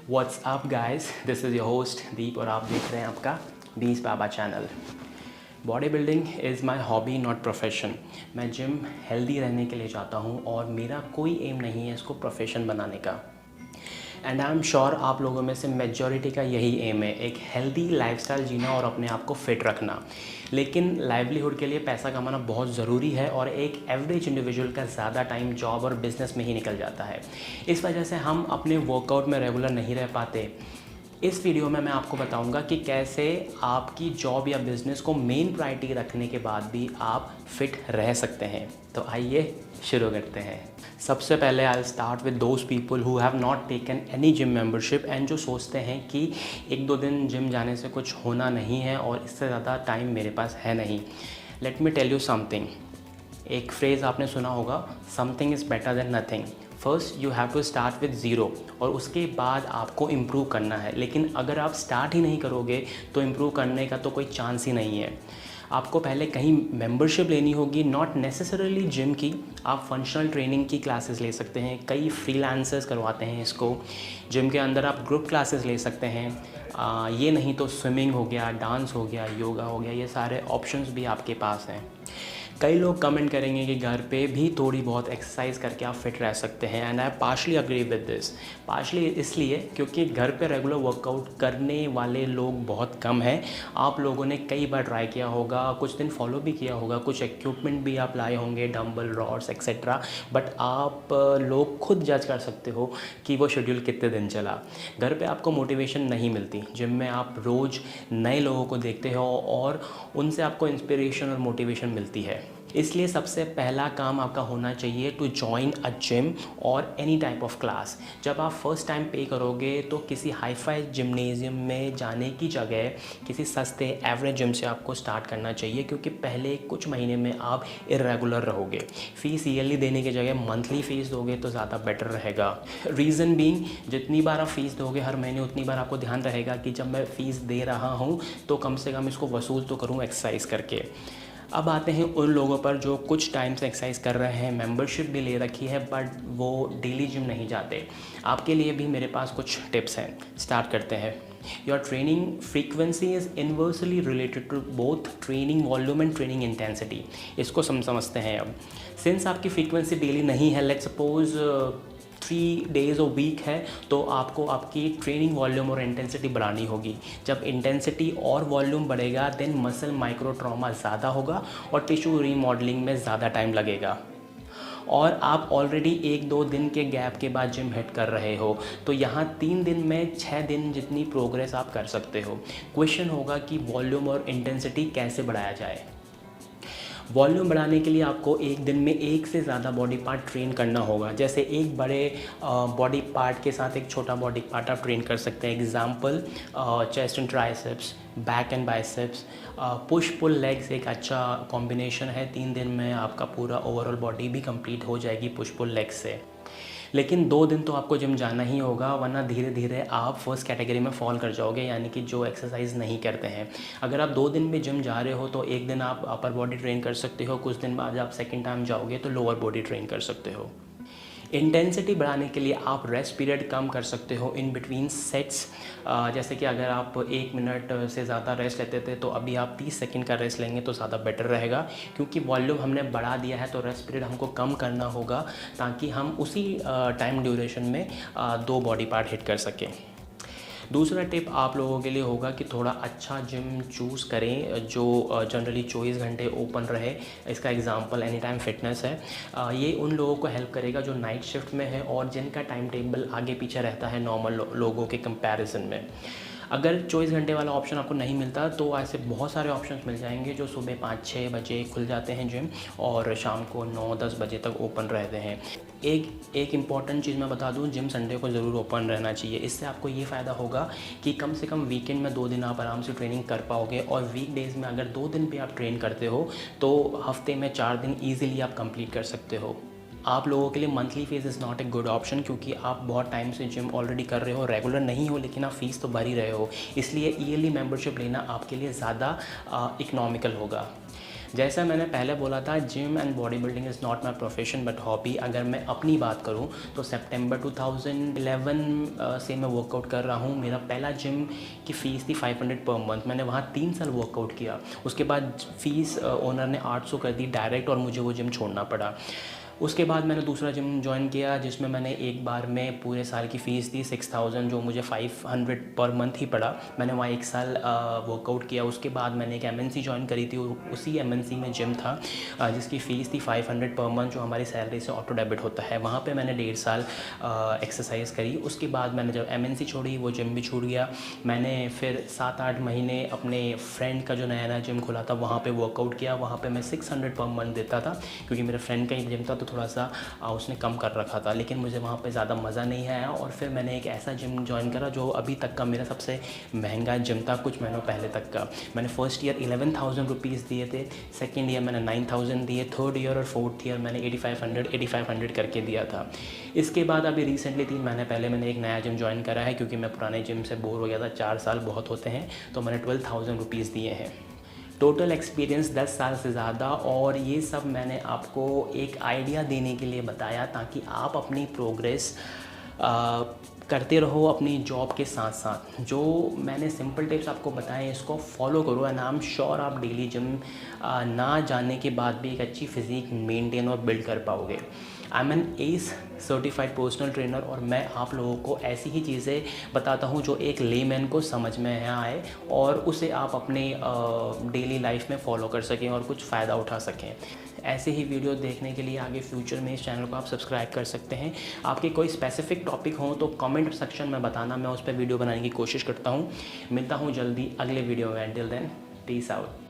What's up guys, this is your host Deep और आप देख रहे हैं आपका Bees Baba channel. Body building is my hobby not profession. मैं जिम हेल्दी रहने के लिए चाहता हूँ और मेरा कोई एम नहीं है इसको प्रोफेशन बनाने का। एंड आई एम श्योर आप लोगों में से मेजॉरिटी का यही एम है, एक हेल्दी लाइफस्टाइल जीना और अपने आप को फिट रखना। लेकिन लाइवलीहुड के लिए पैसा कमाना बहुत ज़रूरी है और एक एवरेज इंडिविजुअल का ज़्यादा टाइम जॉब और बिज़नेस में ही निकल जाता है। इस वजह से हम अपने वर्कआउट में रेगुलर नहीं रह पाते। इस वीडियो में मैं आपको बताऊंगा कि कैसे आपकी जॉब या बिज़नेस को मेन प्रायोरिटी रखने के बाद भी आप फिट रह सकते हैं। तो आइए शुरू करते हैं। सबसे पहले I start with those people who have not taken any gym membership and जो सोचते हैं कि एक दो दिन जिम जाने से कुछ होना नहीं है और इससे ज़्यादा टाइम मेरे पास है नहीं। Let me tell you something. एक फ्रेज़ आपने सुना होगा, something is better than nothing. First you have to start with zero और उसके बाद आपको इम्प्रूव करना है। लेकिन अगर आप स्टार्ट ही नहीं करोगे तो इम्प्रूव करने का तो कोई चांस ही नहीं है। आपको पहले कहीं मेंबरशिप लेनी होगी, नॉट नेसेसरली जिम की। आप फंक्शनल ट्रेनिंग की क्लासेस ले सकते हैं, कई फ्रीलांसर्स करवाते हैं इसको। जिम के अंदर आप ग्रुप क्लासेस ले सकते हैं। ये नहीं तो स्विमिंग हो गया, डांस हो गया, योगा हो गया, ये सारे ऑप्शंस भी आपके पास हैं। कई लोग कमेंट करेंगे कि घर पे भी थोड़ी बहुत एक्सरसाइज करके आप फिट रह सकते हैं and I partially agree with this. Partially इसलिए क्योंकि घर पे रेगुलर वर्कआउट करने वाले लोग बहुत कम हैं। आप लोगों ने कई बार ट्राई किया होगा, कुछ दिन फॉलो भी किया होगा, कुछ इक्विपमेंट भी आप लाए होंगे, डंबल, रॉड्स एक्सेट्रा, बट आप लोग खुद जज कर सकते हो कि वो शेड्यूल कितने दिन चला। घर पे आपको मोटिवेशन नहीं मिलती। जिम में आप रोज़ नए लोगों को देखते हो और उनसे आपको इंस्पिरेशन और मोटिवेशन मिलती है। इसलिए सबसे पहला काम आपका होना चाहिए टू जॉइन अ जिम और एनी टाइप ऑफ क्लास। जब आप फर्स्ट टाइम पे करोगे तो किसी हाई फाई जिम्नेजियम में जाने की जगह किसी सस्ते एवरेज जिम से आपको स्टार्ट करना चाहिए, क्योंकि पहले कुछ महीने में आप इरेगुलर रहोगे। फ़ीस ईयरली देने की जगह मंथली फ़ीस दोगे तो ज़्यादा बेटर रहेगा। रीज़न बीइंग, जितनी बार आप फ़ीस दोगे हर महीने उतनी बार आपको ध्यान रहेगा कि जब मैं फ़ीस दे रहा हूँ तो कम से कम इसको वसूल तो करूँ एक्सरसाइज करके। अब आते हैं उन लोगों पर जो कुछ टाइम से एक्सरसाइज कर रहे हैं, मेंबरशिप भी ले रखी है, बट वो डेली जिम नहीं जाते। आपके लिए भी मेरे पास कुछ टिप्स हैं। स्टार्ट करते हैं। Your training frequency is inversely related to both training volume and training intensity. इसको समझते हैं। अब सिंस आपकी फ्रीक्वेंसी डेली नहीं है, let's suppose 3 days a week है, तो आपको आपकी ट्रेनिंग वॉल्यूम और इंटेंसिटी बढ़ानी होगी। जब इंटेंसिटी और वॉल्यूम बढ़ेगा देन मसल माइक्रो ट्रॉमा ज़्यादा होगा और टिश्यू रीमॉडलिंग में ज़्यादा टाइम लगेगा। और आप ऑलरेडी 1-2 दिन के गैप के बाद जिम हिट कर रहे हो, तो यहाँ 3 दिन में 6 दिन जितनी प्रोग्रेस आप कर सकते हो। क्वेश्चन होगा कि वॉल्यूम और इंटेंसिटी कैसे बढ़ाया जाए। वॉल्यूम बढ़ाने के लिए आपको एक दिन में एक से ज़्यादा बॉडी पार्ट ट्रेन करना होगा। जैसे एक बड़े बॉडी पार्ट के साथ एक छोटा बॉडी पार्ट आप ट्रेन कर सकते हैं। Example, chest and triceps, back and biceps, push pull legs एक अच्छा कॉम्बिनेशन है। 3 दिन में आपका पूरा ओवरऑल बॉडी भी कंप्लीट हो जाएगी पुश पुल लेग्स से। लेकिन 2 दिन तो आपको जिम जाना ही होगा, वरना धीरे धीरे आप फर्स्ट कैटेगरी में फॉल कर जाओगे, यानी कि जो एक्सरसाइज नहीं करते हैं। अगर आप 2 दिन भी जिम जा रहे हो तो एक दिन आप अपर बॉडी ट्रेन कर सकते हो, कुछ दिन बाद आप सेकेंड टाइम जाओगे तो लोअर बॉडी ट्रेन कर सकते हो। इंटेंसिटी बढ़ाने के लिए आप रेस्ट पीरियड कम कर सकते हो इन बिटवीन सेट्स। जैसे कि अगर आप 1 मिनट से ज़्यादा रेस्ट लेते थे तो अभी आप 30 सेकंड का रेस्ट लेंगे तो ज़्यादा बेटर रहेगा, क्योंकि वॉल्यूम हमने बढ़ा दिया है तो रेस्ट पीरियड हमको कम करना होगा ताकि हम उसी टाइम ड्यूरेशन में 2 बॉडी पार्ट हिट कर सकें। दूसरा टिप आप लोगों के लिए होगा कि थोड़ा अच्छा जिम चूज़ करें जो जनरली 24 घंटे ओपन रहे। इसका एग्जांपल एनी टाइम फिटनेस है। ये उन लोगों को हेल्प करेगा जो नाइट शिफ्ट में है और जिनका टाइम टेबल आगे पीछे रहता है नॉर्मल लोगों के कंपैरिजन में। अगर 24 घंटे वाला ऑप्शन आपको नहीं मिलता तो ऐसे बहुत सारे ऑप्शंस मिल जाएंगे जो सुबह 5-6 बजे खुल जाते हैं जिम और शाम को 9-10 बजे तक ओपन रहते हैं। एक इम्पॉर्टेंट चीज़ मैं बता दूं, जिम संडे को ज़रूर ओपन रहना चाहिए। इससे आपको ये फ़ायदा होगा कि कम से कम वीकेंड में 2 दिन आप आराम से ट्रेनिंग कर पाओगे और वीकडेज़ में अगर 2 दिन भी आप ट्रेन करते हो तो हफ्ते में 4 दिन ईजिली आप कंप्लीट कर सकते हो। आप लोगों के लिए monthly fees is not a good option, क्योंकि आप बहुत टाइम से जिम ऑलरेडी कर रहे हो, रेगुलर नहीं हो, लेकिन आप फ़ीस तो भर ही रहे हो। इसलिए ईयरली मेंबरशिप लेना आपके लिए ज़्यादा इकोनॉमिकल होगा। जैसा मैंने पहले बोला था, gym and body building is not my profession but hobby. अगर मैं अपनी बात करूँ तो सितंबर 2011 से मैं वर्कआउट कर रहा हूँ। मेरा पहला जिम की फ़ीस थी 500 पर मंथ। मैंने वहाँ 3 साल वर्कआउट किया। उसके बाद फ़ीस ओनर ने 800 कर दी डायरेक्ट और मुझे वो जिम छोड़ना पड़ा। उसके बाद मैंने दूसरा जिम ज्वाइन किया जिसमें मैंने एक बार में पूरे साल की फ़ीस दी 6000, जो मुझे 500 पर मंथ ही पड़ा। मैंने वहाँ 1 साल वर्कआउट किया। उसके बाद मैंने एक MNC ज्वाइन करी थी और उसी MNC में जिम था जिसकी फ़ीस थी 500 पर मंथ, जो हमारी सैलरी से ऑटो डेबिट होता है। वहाँ पे मैंने 1.5 साल एक्सरसाइज करी। उसके बाद मैंने जब MNC छोड़ी वो जिम भी छूट गया। मैंने फिर 7-8 महीने अपने फ्रेंड का जो नया जिम खुला था वहाँ पे वर्कआउट किया। वहाँ पे मैं 600 पर मंथ देता था क्योंकि मेरे फ्रेंड का ही जिम था तो थोड़ा सा उसने कम कर रखा था, लेकिन मुझे वहाँ पे ज़्यादा मज़ा नहीं आया। और फिर मैंने एक ऐसा जिम ज्वाइन करा जो अभी तक का मेरा सबसे महंगा जिम था कुछ महीनों पहले तक का। मैंने फर्स्ट ईयर 11,000 रुपीज़ दिए थे, सेकेंड ईयर मैंने 9,000 दिए, थर्ड ईयर और फोर्थ ईयर मैंने 8,500 करके दिया था। इसके बाद अभी रिसेंटली 3 महीने पहले मैंने एक नया जिम ज्वाइन करा है क्योंकि मैं पुराने जिम से बोर हो गया था। 4 साल बहुत होते हैं, तो मैंने 12,000 रुपीज़ दिए हैं। टोटल एक्सपीरियंस 10 साल से ज़्यादा। और ये सब मैंने आपको एक आइडिया देने के लिए बताया ताकि आप अपनी प्रोग्रेस करते रहो अपनी जॉब के साथ साथ। जो मैंने सिंपल टिप्स आपको बताए इसको फॉलो करो एंड आई एम श्योर आप डेली जिम ना जाने के बाद भी एक अच्छी फिज़ीक मेंटेन और बिल्ड कर पाओगे। I am an ACE certified personal trainer और मैं आप लोगों को ऐसी ही चीज़ें बताता हूँ जो एक लेमैन को समझ में आए और उसे आप अपने डेली लाइफ में फॉलो कर सकें और कुछ फ़ायदा उठा सकें। ऐसे ही वीडियो देखने के लिए आगे फ्यूचर में इस चैनल को आप सब्सक्राइब कर सकते हैं। आपके कोई स्पेसिफिक टॉपिक हो तो कमेंट सेक्शन में बताना, मैं उस पर वीडियो बनाने की कोशिश करता हूँ। मिलता हूँ जल्दी अगले वीडियो में। Till then peace out.